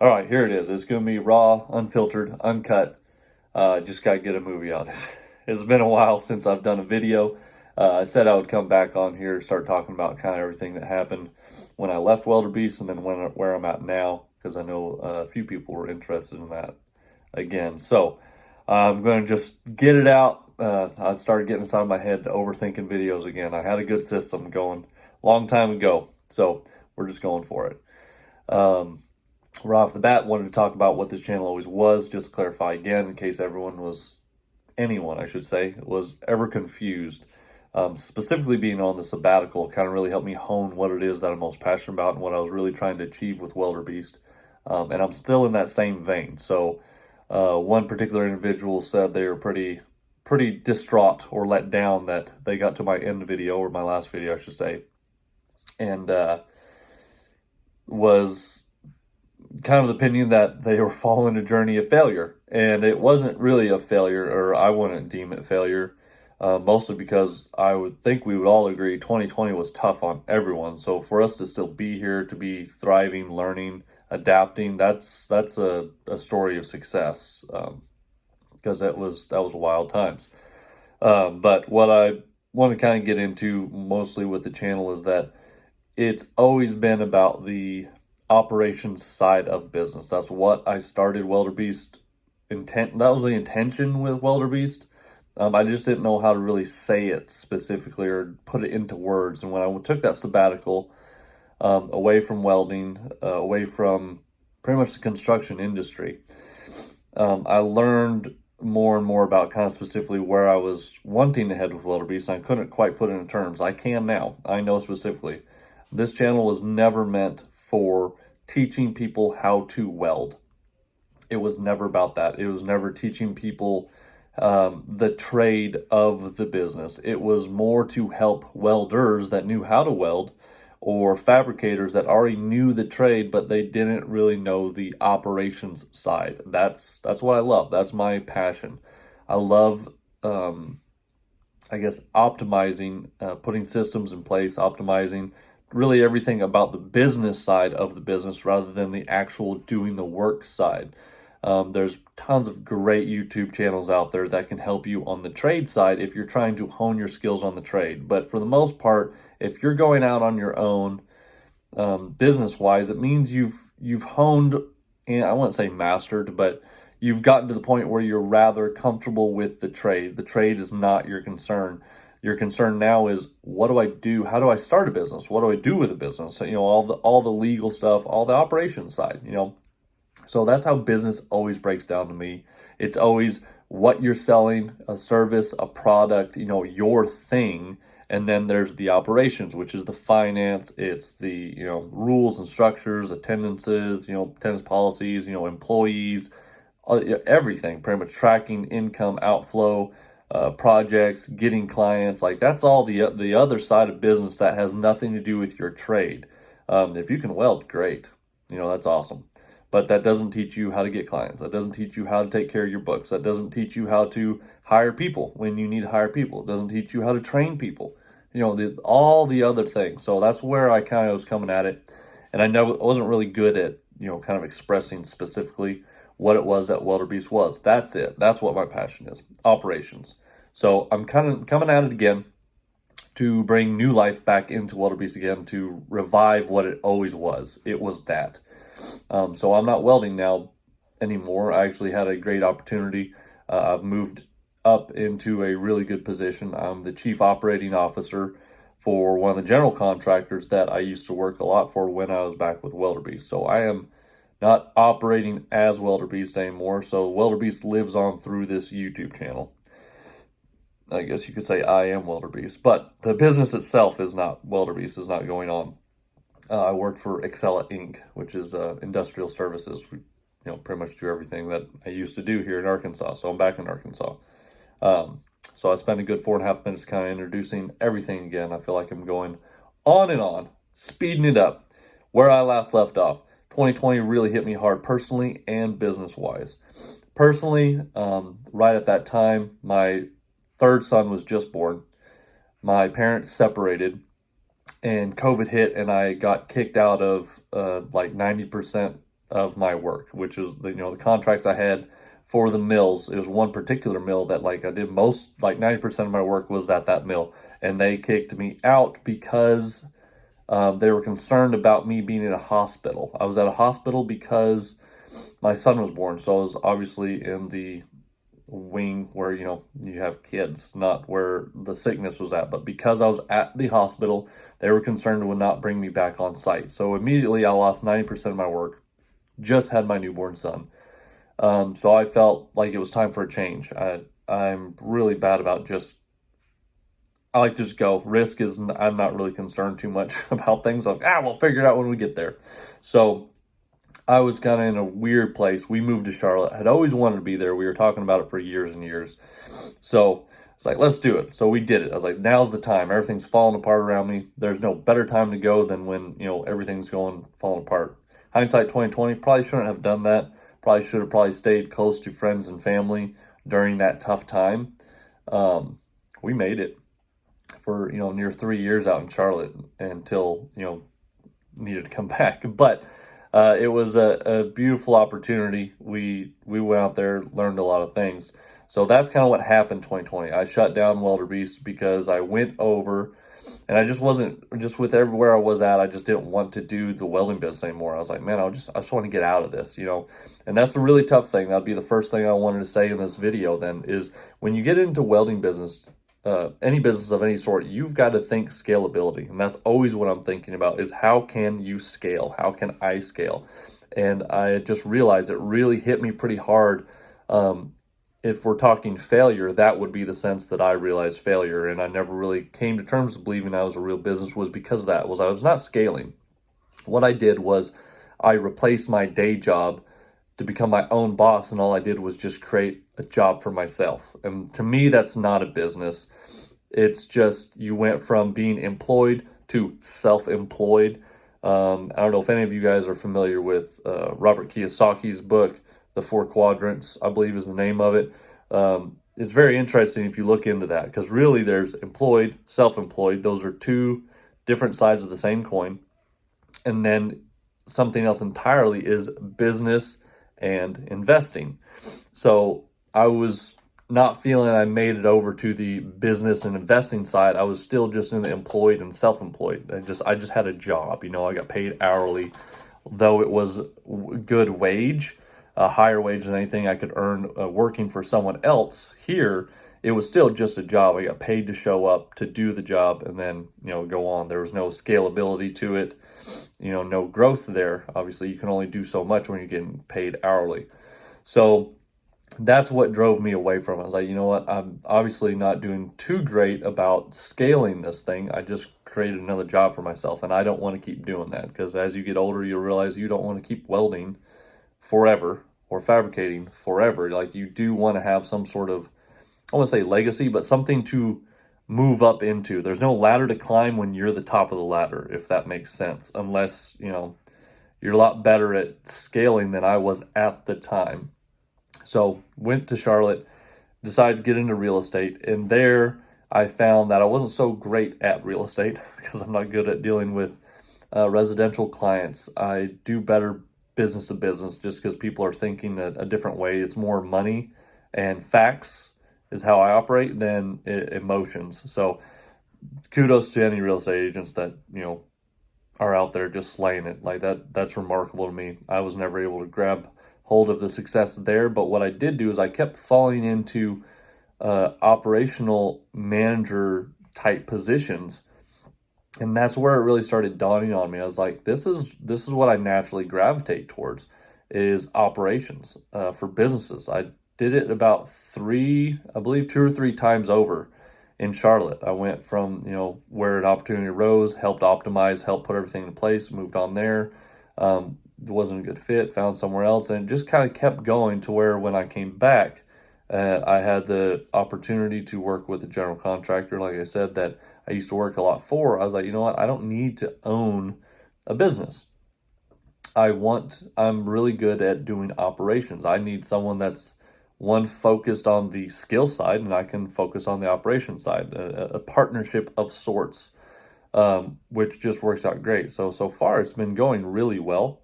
All right, here it is. It's going to be raw, unfiltered, uncut. Just got to get a movie out. It's been a while since I've done a video. I said I would come back on here, start talking about kind of everything that happened when I left Welder Beast and then where I'm at now, because I know a few people were interested in that again. So I'm going to just get it out. I started getting inside my head to overthinking videos again. I had a good system going a long time ago, so we're just going for it. Right off the bat, wanted to talk about what this channel always was, just to clarify again, in case anyone, I should say, was ever confused. Specifically being on the sabbatical kind of really helped me hone what it is that I'm most passionate about and what I was really trying to achieve with Welder Beast. And I'm still in that same vein. So one particular individual said they were pretty distraught or let down that they got to my end video, or my last video, I should say, and was kind of the opinion that they were following a journey of failure. And it wasn't really a failure, or I wouldn't deem it failure, mostly because I would think we would all agree 2020 was tough on everyone. So for us to still be here, to be thriving, learning, adapting, that's a story of success, because that was wild times. But what I want to kind of get into mostly with the channel is that it's always been about the operations side of business. That's what I started Welder Beast that was the intention with Welder Beast. I just didn't know how to really say it specifically or put it into words. And when I took that sabbatical, away from welding, away from pretty much the construction industry, I learned more and more about kind of specifically where I was wanting to head with Welder Beast, and I couldn't quite put it in terms. I can now. I know specifically. This channel was never meant for teaching people how to weld. It was never about that. It was never teaching people the trade of the business. It was more to help welders that knew how to weld, or fabricators that already knew the trade, but they didn't really know the operations side. That's what I love. That's my passion. I love, I guess, optimizing, putting systems in place, optimizing really everything about the business side of the business rather than the actual doing the work side. There's tons of great YouTube channels out there that can help you on the trade side if you're trying to hone your skills on the trade. But for the most part, if you're going out on your own, business-wise, it means you've honed, and I wouldn't say mastered, but you've gotten to the point where you're rather comfortable with the trade. The trade is not your concern. Your concern now is, what do I do? How do I start a business? What do I do with a business? So, all the legal stuff, all the operations side, So that's how business always breaks down to me. It's always what you're selling, a service, a product, your thing. And then there's the operations, which is the finance. It's the, rules and structures, attendances, attendance policies, employees, everything, pretty much tracking income, outflow, projects, getting clients. Like, that's all the other side of business that has nothing to do with your trade. If you can weld, great. That's awesome. But that doesn't teach you how to get clients. That doesn't teach you how to take care of your books. That doesn't teach you how to hire people when you need to hire people. It doesn't teach you how to train people. All the other things. So that's where I kind of was coming at it. And I know I wasn't really good at, kind of expressing specifically what it was that Welder Beast was. That's it. That's what my passion is. Operations. So I'm kind of coming at it again to bring new life back into Welder Beast again, to revive what it always was. It was that. So I'm not welding now anymore. I actually had a great opportunity. I've moved up into a really good position. I'm the chief operating officer for one of the general contractors that I used to work a lot for when I was back with Welder Beast. So I am not operating as Welder Beast anymore. So Welder Beast lives on through this YouTube channel. I guess you could say I am Welder Beast, but the business itself is not Welder Beast, is not going on. I work for Excella Inc., which is industrial services. We, pretty much do everything that I used to do here in Arkansas. So I'm back in Arkansas. So I spent a good 4.5 minutes kind of introducing everything again. I feel like I'm going on and on, speeding it up. Where I last left off, 2020 really hit me hard personally and business-wise. Personally, right at that time, my third son was just born. My parents separated, and COVID hit, and I got kicked out of like 90% of my work, which is the contracts I had for the mills. It was one particular mill that like I did most, like 90% of my work was at that mill, and they kicked me out because they were concerned about me being in a hospital. I was at a hospital because my son was born, so I was obviously in the wing where you have kids, not where the sickness was at. But because I was at the hospital, they were concerned it would not bring me back on site. So immediately I lost 90% of my work. Just had my newborn son. So I felt like it was time for a change. I'm really bad about I like to just go. Risk is, I'm not really concerned too much about things. Like, we'll figure it out when we get there. So I was kind of in a weird place. We moved to Charlotte. I'd always wanted to be there. We were talking about it for years and years. So it's like, let's do it. So we did it. I was like, now's the time. Everything's falling apart around me. There's no better time to go than when, everything's falling apart. Hindsight 2020, probably shouldn't have done that. Probably should have stayed close to friends and family during that tough time. We made it for, near 3 years out in Charlotte until, needed to come back. But it was a beautiful opportunity. We went out there, learned a lot of things. So that's kind of what happened 2020. I shut down Welder Beast because I went over, and I just wasn't, just with everywhere I was at, I just didn't want to do the welding business anymore. I was like, man, I just want to get out of this, And that's the really tough thing. That'd be the first thing I wanted to say in this video then, is when you get into welding business, any business of any sort, you've got to think scalability. And that's always what I'm thinking about, is how can you scale? How can I scale? And I just realized it really hit me pretty hard. If we're talking failure, that would be the sense that I realized failure. And I never really came to terms with believing I was a real business, was because of that, I was not scaling. What I did was I replaced my day job to become my own boss, and all I did was just create a job for myself. And to me, that's not a business. It's just, you went from being employed to self-employed. I don't know if any of you guys are familiar with Robert Kiyosaki's book, The Four Quadrants, I believe is the name of it. It's very interesting if you look into that, because really there's employed, self-employed. Those are two different sides of the same coin. And then something else entirely is business and investing. So I was not feeling I made it over to the business and investing side. I was still just in the employed and self-employed. I just had a job, I got paid hourly, though it was good wage, a higher wage than anything I could earn working for someone else. Here, it was still just a job. I got paid to show up, to do the job, and then, go on. There was no scalability to it, no growth there. Obviously, you can only do so much when you're getting paid hourly. So that's what drove me away from it. I was like, you know what? I'm obviously not doing too great about scaling this thing. I just created another job for myself, and I don't want to keep doing that, because as you get older, you'll realize you don't want to keep welding forever or fabricating forever. Like, you do want to have some sort of, I want to say legacy, but something to move up into. There's no ladder to climb when you're the top of the ladder, if that makes sense, unless, you're a lot better at scaling than I was at the time. So went to Charlotte, decided to get into real estate, and there I found that I wasn't so great at real estate because I'm not good at dealing with residential clients. I do better business to business, just because people are thinking a different way. It's more money and facts is how I operate than emotions. So kudos to any real estate agents that, are out there just slaying it. Like that's remarkable to me. I was never able to grab hold of the success there, but what I did do is I kept falling into operational manager type positions. And that's where it really started dawning on me. I was like, this is what I naturally gravitate towards, is operations for businesses. I did it about 2 or 3 times over in Charlotte. I went from, where an opportunity arose, helped optimize, helped put everything in place, moved on there. It wasn't a good fit, found somewhere else, and it just kind of kept going to where when I came back, I had the opportunity to work with a general contractor, like I said, that I used to work a lot for. I was like, you know what? I don't need to own a business. I'm really good at doing operations. I need someone that's focused on the skill side, and I can focus on the operation side, a partnership of sorts, which just works out great. So far it's been going really well.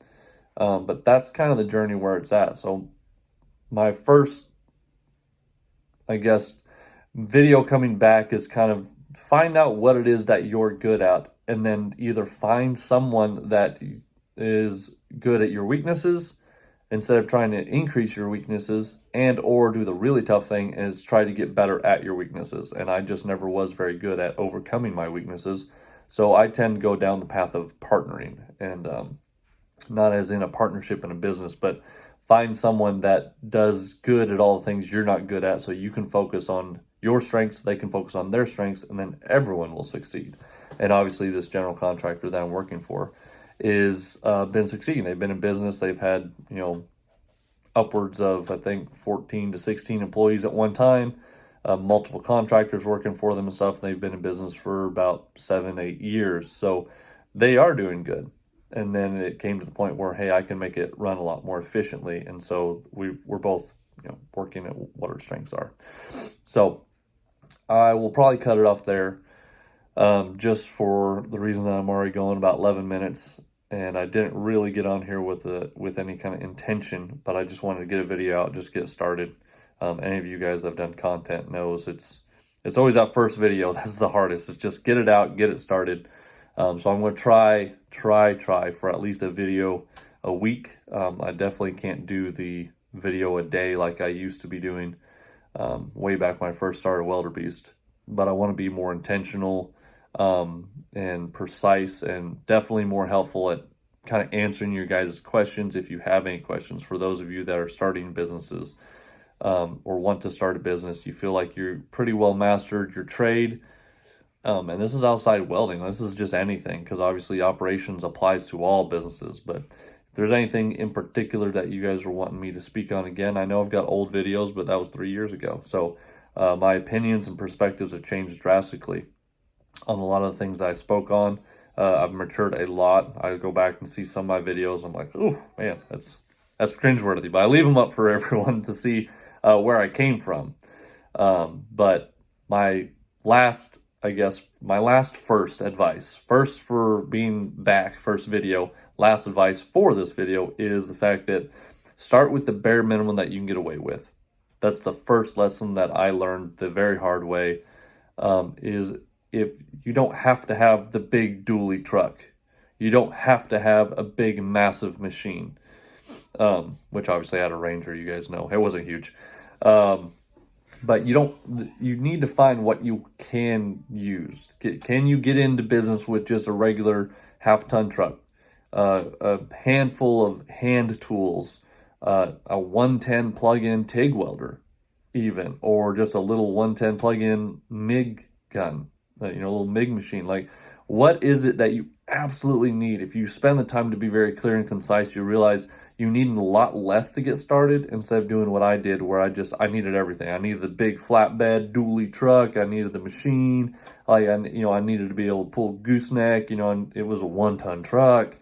But that's kind of the journey where it's at. So my first, I guess, video coming back is kind of find out what it is that you're good at, and then either find someone that is good at your weaknesses instead of trying to increase your weaknesses, and or do the really tough thing is try to get better at your weaknesses. And I just never was very good at overcoming my weaknesses. So I tend to go down the path of partnering, and not as in a partnership in a business, but find someone that does good at all the things you're not good at, so you can focus on your strengths, they can focus on their strengths, and then everyone will succeed. And obviously this general contractor that I'm working for is been succeeding. They've been in business. They've had, upwards of, I think, 14 to 16 employees at one time, multiple contractors working for them and stuff. They've been in business for about 7-8 years. So they are doing good. And then it came to the point where, hey, I can make it run a lot more efficiently. And so we're both, working at what our strengths are. So I will probably cut it off there, just for the reason that I'm already going about 11 minutes. And I didn't really get on here with any kind of intention, but I just wanted to get a video out, just get started. Any of you guys that have done content knows it's always that first video that's the hardest. It's just get it out, get it started. So I'm going to try for at least a video a week. I definitely can't do the video a day like I used to be doing way back when I first started Welder Beast. But I want to be more intentional and precise, and definitely more helpful at kind of answering your guys' questions if you have any questions. For those of you that are starting businesses or want to start a business, you feel like you're pretty well mastered your trade. And this is outside welding. This is just anything, because obviously operations applies to all businesses. But if there's anything in particular that you guys are wanting me to speak on again, I know I've got old videos, but that was 3 years ago. So my opinions and perspectives have changed drastically on a lot of the things that I spoke on. I've matured a lot. I go back and see some of my videos. I'm like, oh man, that's cringeworthy. But I leave them up for everyone to see where I came from. But my last first advice, first for being back, first video, last advice for this video is the fact that start with the bare minimum that you can get away with. That's the first lesson that I learned the very hard way, is if you don't have to have the big dually truck. You don't have to have a big, massive machine, which obviously I had a Ranger, you guys know. It wasn't huge. But you need to find what you can use. Can you get into business with just a regular half-ton truck, a handful of hand tools, a 110 plug-in TIG welder even, or just a little 110 plug-in MIG gun, a little MIG machine? Like, what is it that you absolutely need? If you spend the time to be very clear and concise, you realize you need a lot less to get started instead of doing what I did, where I needed everything. I needed the big flatbed dually truck. I needed the machine. I needed to be able to pull gooseneck. And it was a 1-ton truck,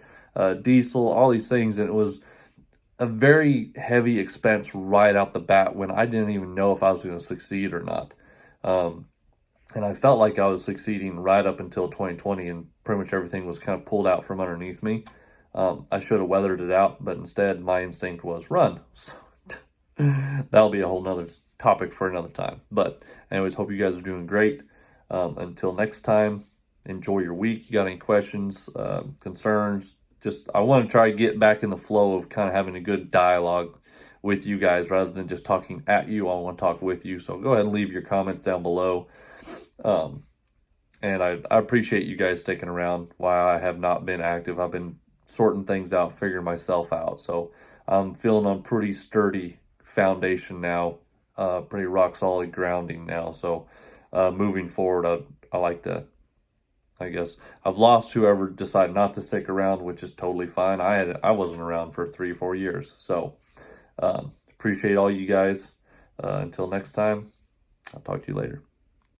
diesel, all these things, and it was a very heavy expense right out the bat when I didn't even know if I was going to succeed or not. And I felt like I was succeeding right up until 2020, and pretty much everything was kind of pulled out from underneath me. I should have weathered it out, but instead my instinct was run. So that'll be a whole nother topic for another time. But anyways, hope you guys are doing great. Until next time, enjoy your week. You got any questions, concerns? I want to try to get back in the flow of kind of having a good dialogue with you guys rather than just talking at you. I want to talk with you. So go ahead and leave your comments down below. And I appreciate you guys sticking around while I have not been active. I've been sorting things out, figuring myself out. So I'm feeling on pretty sturdy foundation now, pretty rock solid grounding now. So moving forward, I like to, I guess, I've lost whoever decided not to stick around, which is totally fine. I wasn't around for 3-4 years. So appreciate all you guys. Until next time, I'll talk to you later.